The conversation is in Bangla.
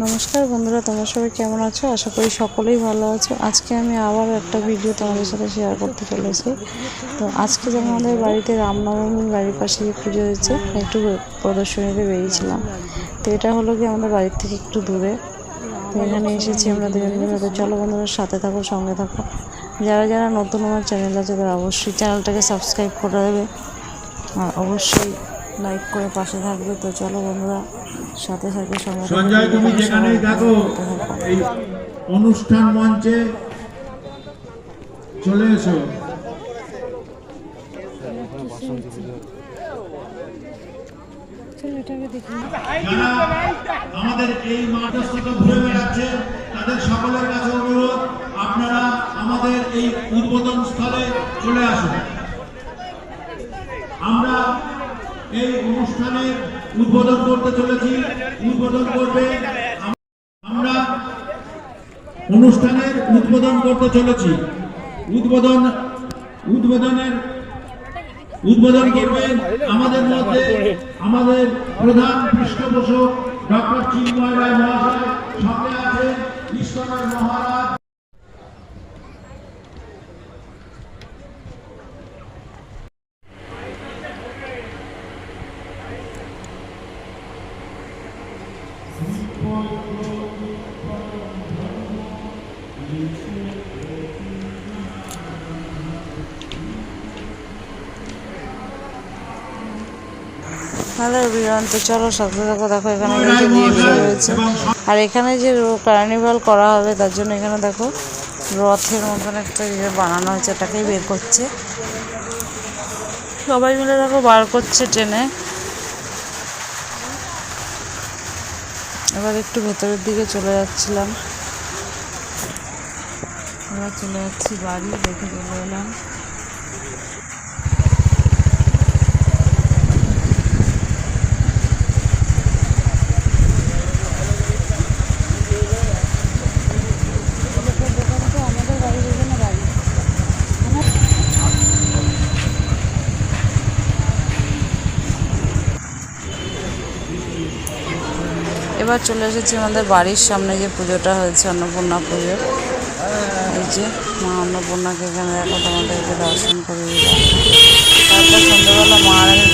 নমস্কার বন্ধুরা, তোমরা সবাই কেমন আছো? আশা করি সকলেই ভালো আছো। আজকে আমি আবার একটা ভিডিও তোমাদের সাথে শেয়ার করতে চলেছি। তো আজকে যেমন আমাদের বাড়িতে রামনবমীর বাড়ির পাশে যে পুজো হয়েছে, একটু প্রদর্শনীতে বেরিয়েছিলাম। তো এটা হলো কি আমাদের বাড়ির থেকে একটু দূরে। তো এখানে এসেছি আমরা দুজন মিলে। তো চলো বন্ধুরা, সাথে থাকো, সঙ্গে থাকো। যারা যারা নতুন আমার চ্যানেল আছে তারা অবশ্যই চ্যানেলটাকে সাবস্ক্রাইব করে দেবে আর অবশ্যই লাইক করে পাশে থাকবে। তো চলো বন্ধুরা, সাথে সাথে সঞ্জয়, তুমি যেখানেই থাকো এই অনুষ্ঠান মঞ্চে চলে এসো। যারা আমাদের এই মাঠস্থকে ঘুরে বেড়াচ্ছে তাদের সকলের কাছে অনুরোধ, আপনারা আমাদের এই উদ্বোধন স্থলে চলে আসুন। আমরা এই অনুষ্ঠানের উদ্বোধন করতে চলেছি। উদ্বোধন করবে আমরা অনুষ্ঠানের উদ্বোধন করতে চলেছি। উদ্বোধন করবেন আমাদের মধ্যে আমাদের প্রধান পৃষ্ঠপোষক ডক্টর চিন্ময় রায় মহাশয়। সাথে আছেন ঈশ্বরের মহারাজ। হ্যালো এভরিওয়ান, তো চলো সাথে থাকো। দেখো এখানে রয়েছে, আর এখানে যে কার্নিভাল করা হবে তার জন্য এখানে দেখো রথের মতন একটা ইয়ে বানানো হয়েছে, এটাকেই বের করছে সবাই মিলে। দেখো বার করছে টেনে। এবার একটু ভেতরের দিকে চলে যাচ্ছিলাম, আমরা চলে যাচ্ছি বাড়ি, দেখে চলে এলাম। এবার চলে এসেছি আমাদের বাড়ির সামনে যে পুজোটা হয়েছে, অন্নপূর্ণা পুজো। এই যে মা অন্নপূর্ণাকে এখানে দেখো তোমাদেরকে দর্শন করে দিলাম। তারপর সন্ধ্যাবেলা মা আর আমি